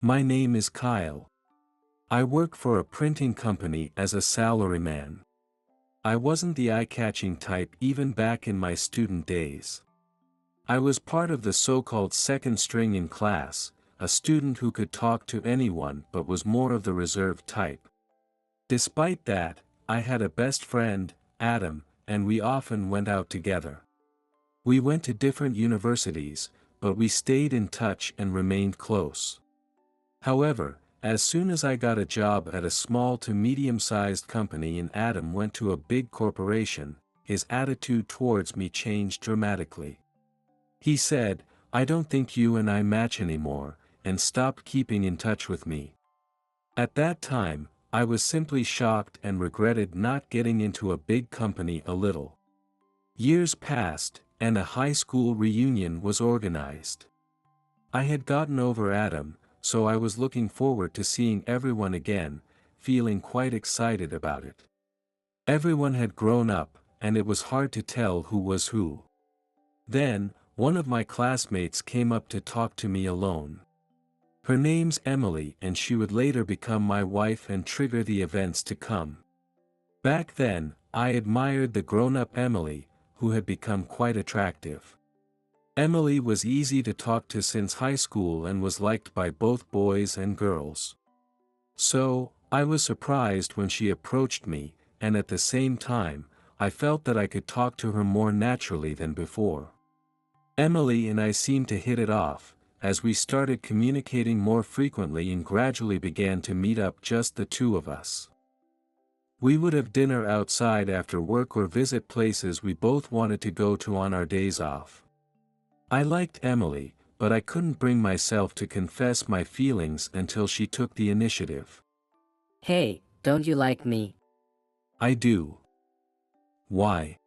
My name is Kyle. I work for a printing company as a salaryman. I wasn't the eye-catching type even back in my student days. I was part of the so-called second string in class, a student who could talk to anyone but was more of the reserved type. Despite that, I had a best friend, Adam, and we often went out together. We went to different universities, but we stayed in touch and remained close. However, as soon as I got a job at a small to medium-sized company and Adam went to a big corporation, his attitude towards me changed dramatically. He said, "I don't think you and I match anymore," and stopped keeping in touch with me. At that time, I was simply shocked and regretted not getting into a big company a little. Years passed, and a high school reunion was organized. I had gotten over Adam, so I was looking forward to seeing everyone again, feeling quite excited about it. Everyone had grown up, and it was hard to tell who was who. Then, one of my classmates came up to talk to me alone. Her name's Emily and she would later become my wife and trigger the events to come. Back then, I admired the grown-up Emily, who had become quite attractive. Emily was easy to talk to since high school and was liked by both boys and girls. So, I was surprised when she approached me, and at the same time, I felt that I could talk to her more naturally than before. Emily and I seemed to hit it off, as we started communicating more frequently and gradually began to meet up just the two of us. We would have dinner outside after work or visit places we both wanted to go to on our days off. I liked Emily, but I couldn't bring myself to confess my feelings until she took the initiative. Hey, don't you like me? I do. Why?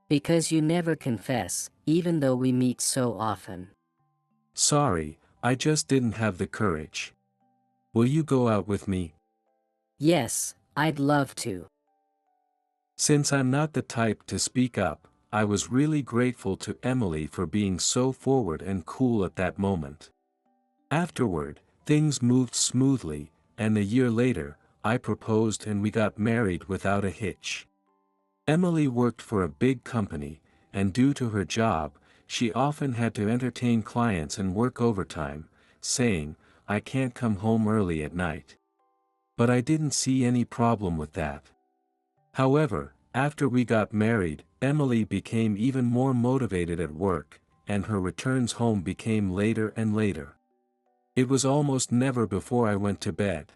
Because you never confess, even though we meet so often. Sorry, I just didn't have the courage. Will you go out with me? Yes, I'd love to. Since I'm not the type to speak up, I was really grateful to Emily for being so forward and cool at that moment. Afterward, things moved smoothly, and a year later, I proposed and we got married without a hitch. Emily worked for a big company, and due to her job, she often had to entertain clients and work overtime, saying, "I can't come home early at night." But I didn't see any problem with that. However, after we got married, Emily became even more motivated at work, and her returns home became later and later. It was almost never before I went to bed.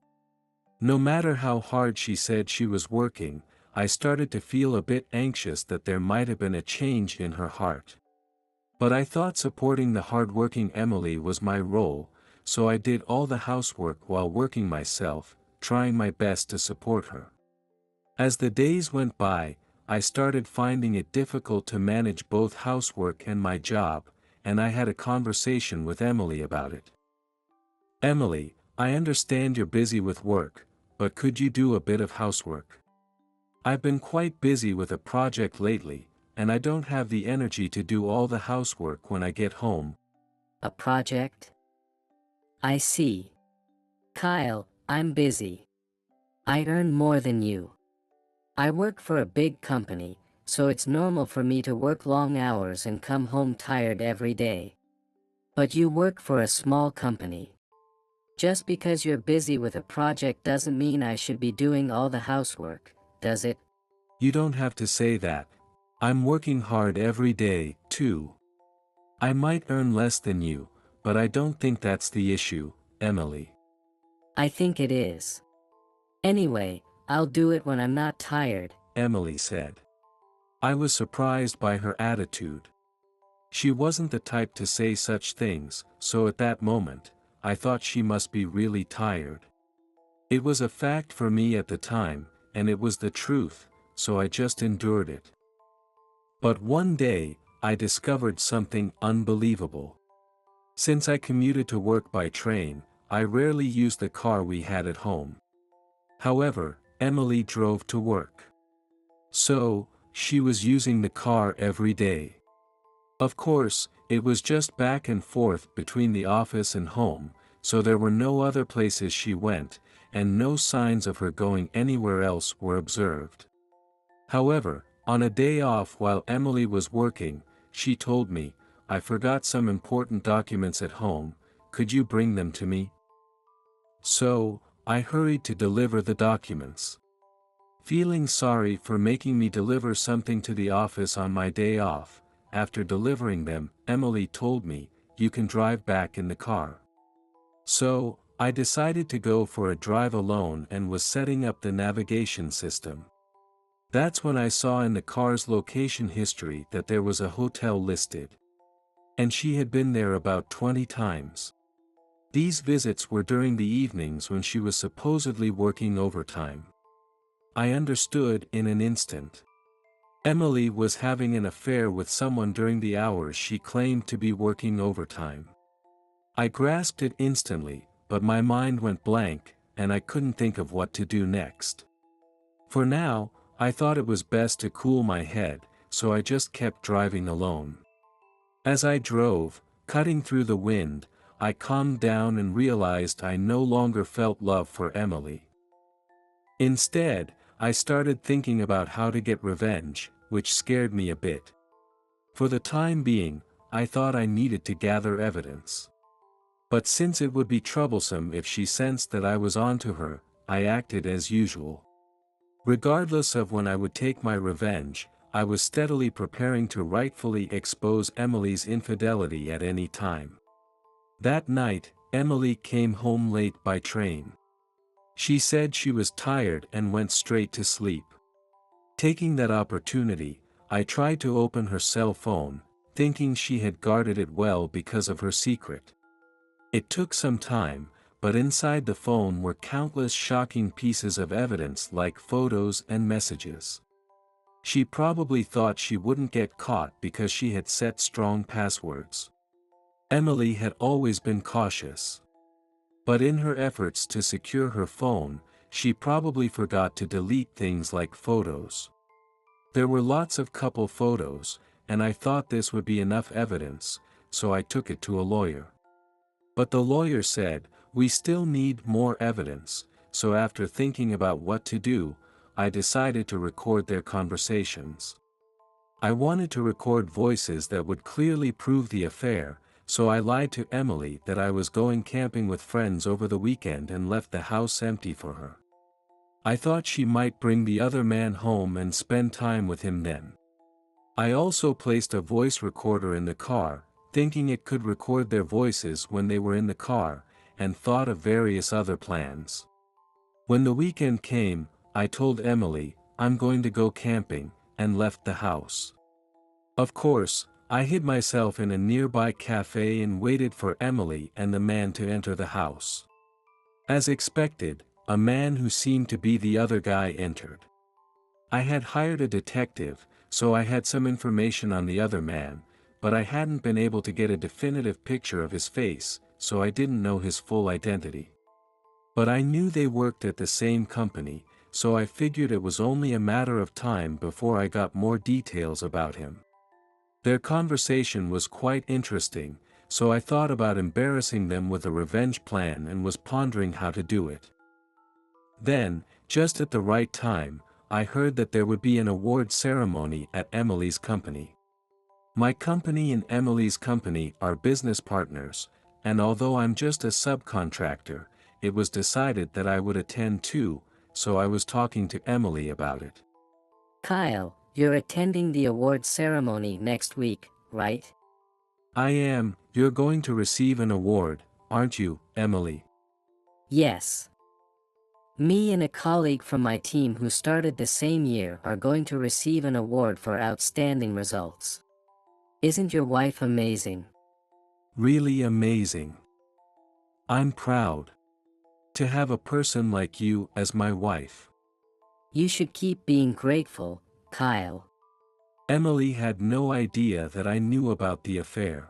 No matter how hard she said she was working, I started to feel a bit anxious that there might have been a change in her heart. But I thought supporting the hardworking Emily was my role, so I did all the housework while working myself, trying my best to support her. As the days went by, I started finding it difficult to manage both housework and my job, and I had a conversation with Emily about it. "Emily, I understand you're busy with work, but could you do a bit of housework? I've been quite busy with a project lately, and I don't have the energy to do all the housework when I get home." A project? I see. Kyle, I'm busy. I earn more than you. I work for a big company, so it's normal for me to work long hours and come home tired every day. But you work for a small company. Just because you're busy with a project doesn't mean I should be doing all the housework, does it? You don't have to say that. I'm working hard every day, too. I might earn less than you, but I don't think that's the issue, Emily. I think it is. Anyway, I'll do it when I'm not tired, Emily said. I was surprised by her attitude. She wasn't the type to say such things, so at that moment, I thought she must be really tired. It was a fact for me at the time, and it was the truth, so I just endured it. But one day, I discovered something unbelievable. Since I commuted to work by train, I rarely used the car we had at home. However, Emily drove to work. So, she was using the car every day. Of course, it was just back and forth between the office and home, so there were no other places she went, and no signs of her going anywhere else were observed. However, on a day off while Emily was working, she told me, "I forgot some important documents at home, could you bring them to me?" So, I hurried to deliver the documents. Feeling sorry for making me deliver something to the office on my day off, after delivering them, Emily told me, "You can drive back in the car." So, I decided to go for a drive alone and was setting up the navigation system. That's when I saw in the car's location history that there was a hotel listed. And she had been there about 20 times. These visits were during the evenings when she was supposedly working overtime. I understood in an instant. Emily was having an affair with someone during the hours she claimed to be working overtime. I grasped it instantly, but my mind went blank, and I couldn't think of what to do next. For now, I thought it was best to cool my head, so I just kept driving alone. As I drove, cutting through the wind, I calmed down and realized I no longer felt love for Emily. Instead, I started thinking about how to get revenge, which scared me a bit. For the time being, I thought I needed to gather evidence. But since it would be troublesome if she sensed that I was onto her, I acted as usual. Regardless of when I would take my revenge, I was steadily preparing to rightfully expose Emily's infidelity at any time. That night, Emily came home late by train. She said she was tired and went straight to sleep. Taking that opportunity, I tried to open her cell phone, thinking she had guarded it well because of her secret. It took some time, but inside the phone were countless shocking pieces of evidence like photos and messages. She probably thought she wouldn't get caught because she had set strong passwords. Emily had always been cautious. But in her efforts to secure her phone, she probably forgot to delete things like photos. There were lots of couple photos, and I thought this would be enough evidence, so I took it to a lawyer. But the lawyer said, "We still need more evidence," so after thinking about what to do, I decided to record their conversations. I wanted to record voices that would clearly prove the affair, so I lied to Emily that I was going camping with friends over the weekend and left the house empty for her. I thought she might bring the other man home and spend time with him then. I also placed a voice recorder in the car, thinking it could record their voices when they were in the car, and thought of various other plans. When the weekend came, I told Emily, "I'm going to go camping," and left the house. Of course, I hid myself in a nearby cafe and waited for Emily and the man to enter the house. As expected, a man who seemed to be the other guy entered. I had hired a detective, so I had some information on the other man, but I hadn't been able to get a definitive picture of his face, so I didn't know his full identity. But I knew they worked at the same company, so I figured it was only a matter of time before I got more details about him. Their conversation was quite interesting, so I thought about embarrassing them with a revenge plan and was pondering how to do it. Then, just at the right time, I heard that there would be an award ceremony at Emily's company. My company and Emily's company are business partners, and although I'm just a subcontractor, it was decided that I would attend too, so I was talking to Emily about it. Kyle, you're attending the award ceremony next week, right? I am. You're going to receive an award, aren't you, Emily? Yes. Me and a colleague from my team who started the same year are going to receive an award for outstanding results. Isn't your wife amazing? Really amazing. I'm proud to have a person like you as my wife. You should keep being grateful, Kyle. Emily had no idea that I knew about the affair.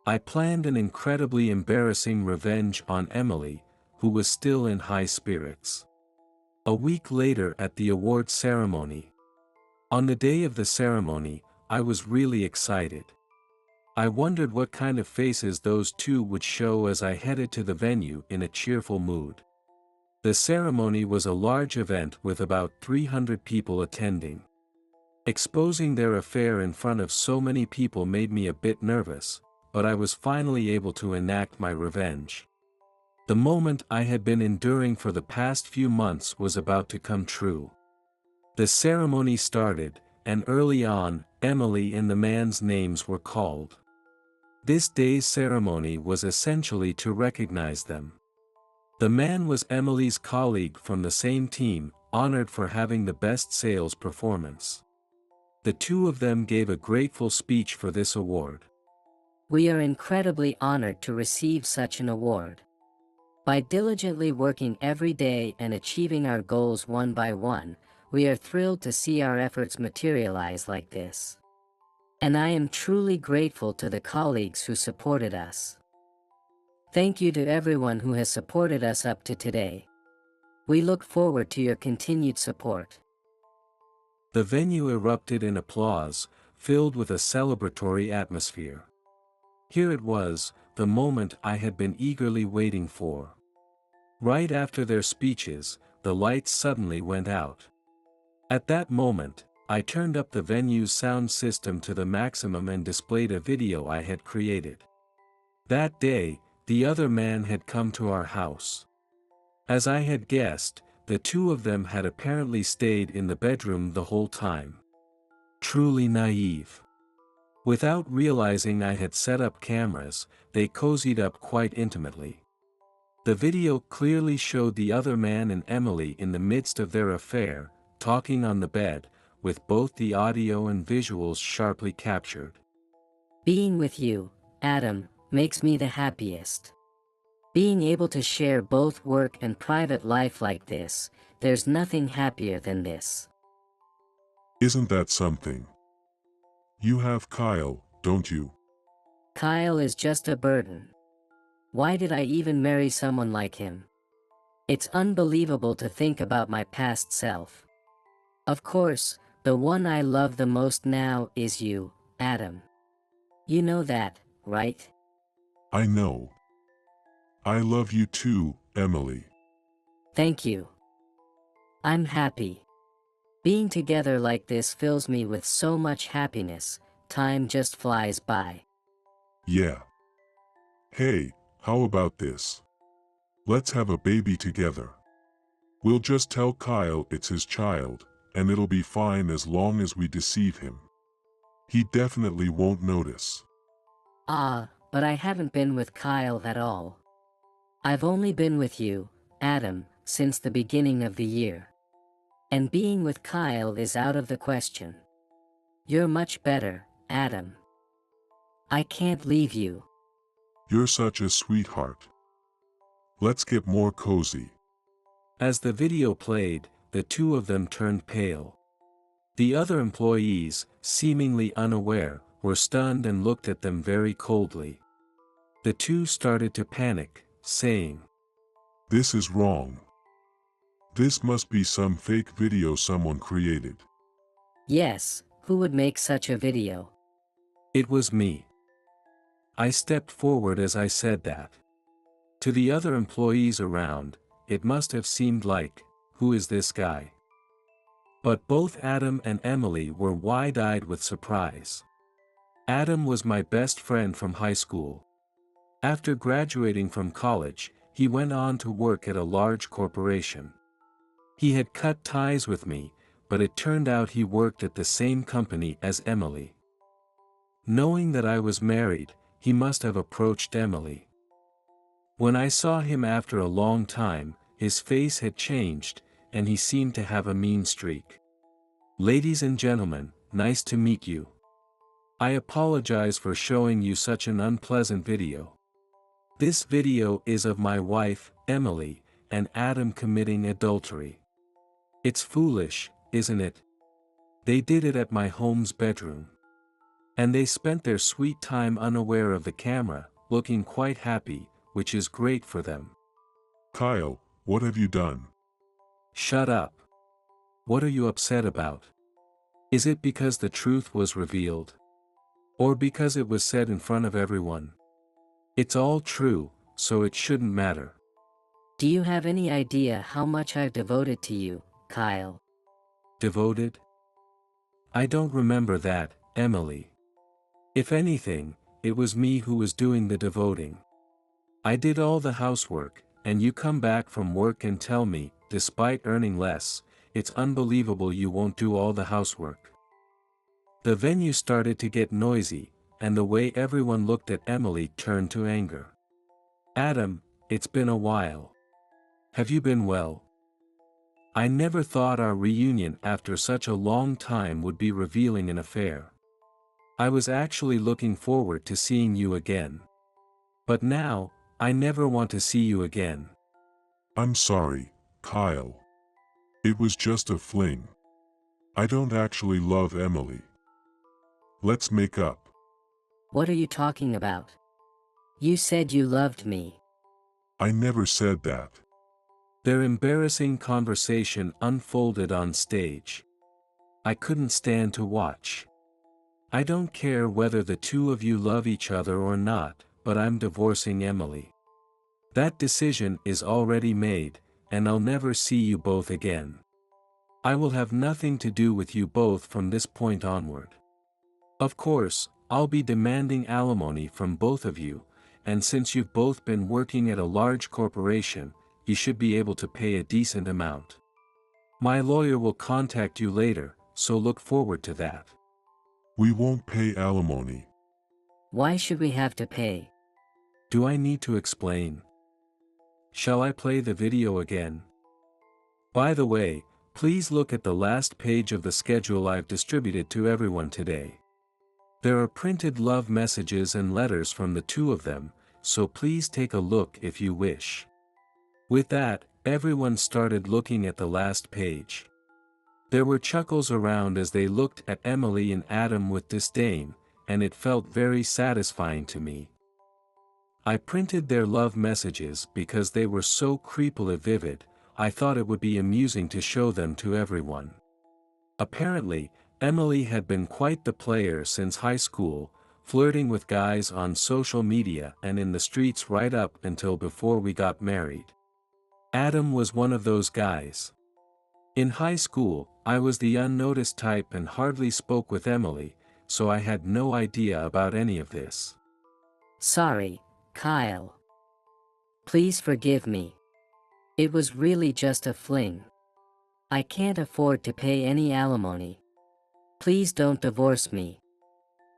I planned an incredibly embarrassing revenge on Emily, who was still in high spirits. A week later at the award ceremony. On the day of the ceremony, I was really excited. I wondered what kind of faces those two would show as I headed to the venue in a cheerful mood. The ceremony was a large event with about 300 people attending. Exposing their affair in front of so many people made me a bit nervous, but I was finally able to enact my revenge. The moment I had been enduring for the past few months was about to come true. The ceremony started, and early on, Emily and the man's names were called. This day's ceremony was essentially to recognize them. The man was Emily's colleague from the same team, honored for having the best sales performance. The two of them gave a grateful speech for this award. We are incredibly honored to receive such an award. By diligently working every day and achieving our goals one by one, we are thrilled to see our efforts materialize like this. And I am truly grateful to the colleagues who supported us. Thank you to everyone who has supported us up to today. We look forward to your continued support. The venue erupted in applause, filled with a celebratory atmosphere. Here it was, the moment I had been eagerly waiting for. Right after their speeches, the lights suddenly went out. At that moment, I turned up the venue's sound system to the maximum and displayed a video I had created. That day, the other man had come to our house. As I had guessed, the two of them had apparently stayed in the bedroom the whole time. Truly naive. Without realizing I had set up cameras, they cozied up quite intimately. The video clearly showed the other man and Emily in the midst of their affair, talking on the bed, with both the audio and visuals sharply captured. Being with you, Adam, makes me the happiest. Being able to share both work and private life like this, there's nothing happier than this. Isn't that something? You have Kyle, don't you? Kyle is just a burden. Why did I even marry someone like him? It's unbelievable to think about my past self. Of course, the one I love the most now is you, Adam. You know that, right? I know. I love you too, Emily. Thank you. I'm happy. Being together like this fills me with so much happiness, time just flies by. Yeah. Hey, how about this? Let's have a baby together. We'll just tell Kyle it's his child, and it'll be fine as long as we deceive him. He definitely won't notice. But I haven't been with Kyle at all. I've only been with you, Adam, since the beginning of the year. And being with Kyle is out of the question. You're much better, Adam. I can't leave you. You're such a sweetheart. Let's get more cozy. As the video played, the two of them turned pale. The other employees, seemingly unaware, were stunned and looked at them very coldly. The two started to panic, saying, This is wrong. This must be some fake video someone created. Yes, who would make such a video? It was me. I stepped forward as I said that. To the other employees around, it must have seemed like, who is this guy? But both Adam and Emily were wide-eyed with surprise. Adam was my best friend from high school. After graduating from college, he went on to work at a large corporation. He had cut ties with me, but it turned out he worked at the same company as Emily. Knowing that I was married, he must have approached Emily. When I saw him after a long time, his face had changed, and he seemed to have a mean streak. Ladies and gentlemen, nice to meet you. I apologize for showing you such an unpleasant video. This video is of my wife, Emily, and Adam committing adultery. It's foolish, isn't it? They did it at my home's bedroom. And they spent their sweet time unaware of the camera, looking quite happy, which is great for them. Kyle, what have you done? Shut up. What are you upset about? Is it because the truth was revealed? Or because it was said in front of everyone? It's all true, so it shouldn't matter. Do you have any idea how much I've devoted to you, Kyle? Devoted? I don't remember that, Emily. If anything, it was me who was doing the devoting. I did all the housework, and you come back from work and tell me, despite earning less, it's unbelievable you won't do all the housework. The venue started to get noisy, and the way everyone looked at Emily turned to anger. Adam, it's been a while. Have you been well? I never thought our reunion after such a long time would be revealing an affair. I was actually looking forward to seeing you again. But now, I never want to see you again. I'm sorry, Kyle. It was just a fling. I don't actually love Emily. Let's make up. What are you talking about? You said you loved me. I never said that. Their embarrassing conversation unfolded on stage. I couldn't stand to watch. I don't care whether the two of you love each other or not, but I'm divorcing Emily. That decision is already made, and I'll never see you both again. I will have nothing to do with you both from this point onward. Of course, I'll be demanding alimony from both of you, and since you've both been working at a large corporation, you should be able to pay a decent amount. My lawyer will contact you later, so look forward to that. We won't pay alimony. Why should we have to pay? Do I need to explain? Shall I play the video again? By the way, please look at the last page of the schedule I've distributed to everyone today. There are printed love messages and letters from the two of them, so please take a look if you wish. With that, everyone started looking at the last page. There were chuckles around as they looked at Emily and Adam with disdain, and it felt very satisfying to me. I printed their love messages because they were so creepily vivid. I thought it would be amusing to show them to everyone. Apparently, Emily had been quite the player since high school, flirting with guys on social media and in the streets right up until before we got married. Adam was one of those guys. In high school, I was the unnoticed type and hardly spoke with Emily, so I had no idea about any of this. Sorry, Kyle. Please forgive me. It was really just a fling. I can't afford to pay any alimony. Please don't divorce me.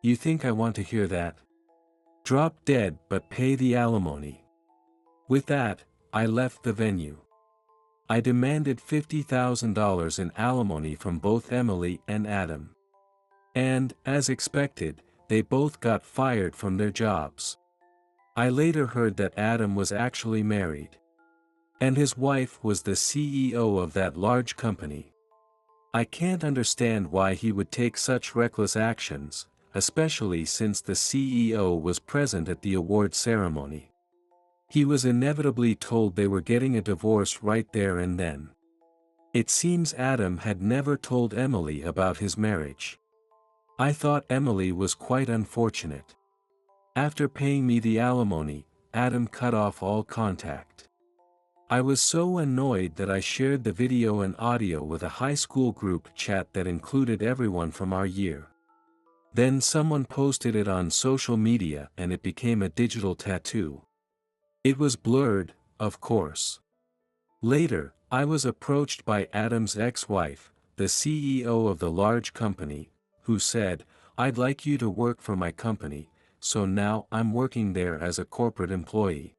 You think I want to hear that? Drop dead but pay the alimony. With that, I left the venue. I demanded $50,000 in alimony from both Emily and Adam. And, as expected, they both got fired from their jobs. I later heard that Adam was actually married. And his wife was the CEO of that large company. I can't understand why he would take such reckless actions, especially since the CEO was present at the award ceremony. He was inevitably told they were getting a divorce right there and then. It seems Adam had never told Emily about his marriage. I thought Emily was quite unfortunate. After paying me the alimony, Adam cut off all contact. I was so annoyed that I shared the video and audio with a high school group chat that included everyone from our year. Then someone posted it on social media and it became a digital tattoo. It was blurred, of course. Later, I was approached by Adam's ex-wife, the CEO of the large company, who said, "I'd like you to work for my company, so now I'm working there as a corporate employee.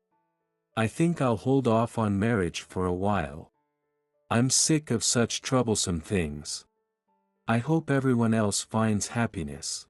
I think I'll hold off on marriage for a while. I'm sick of such troublesome things. I hope everyone else finds happiness."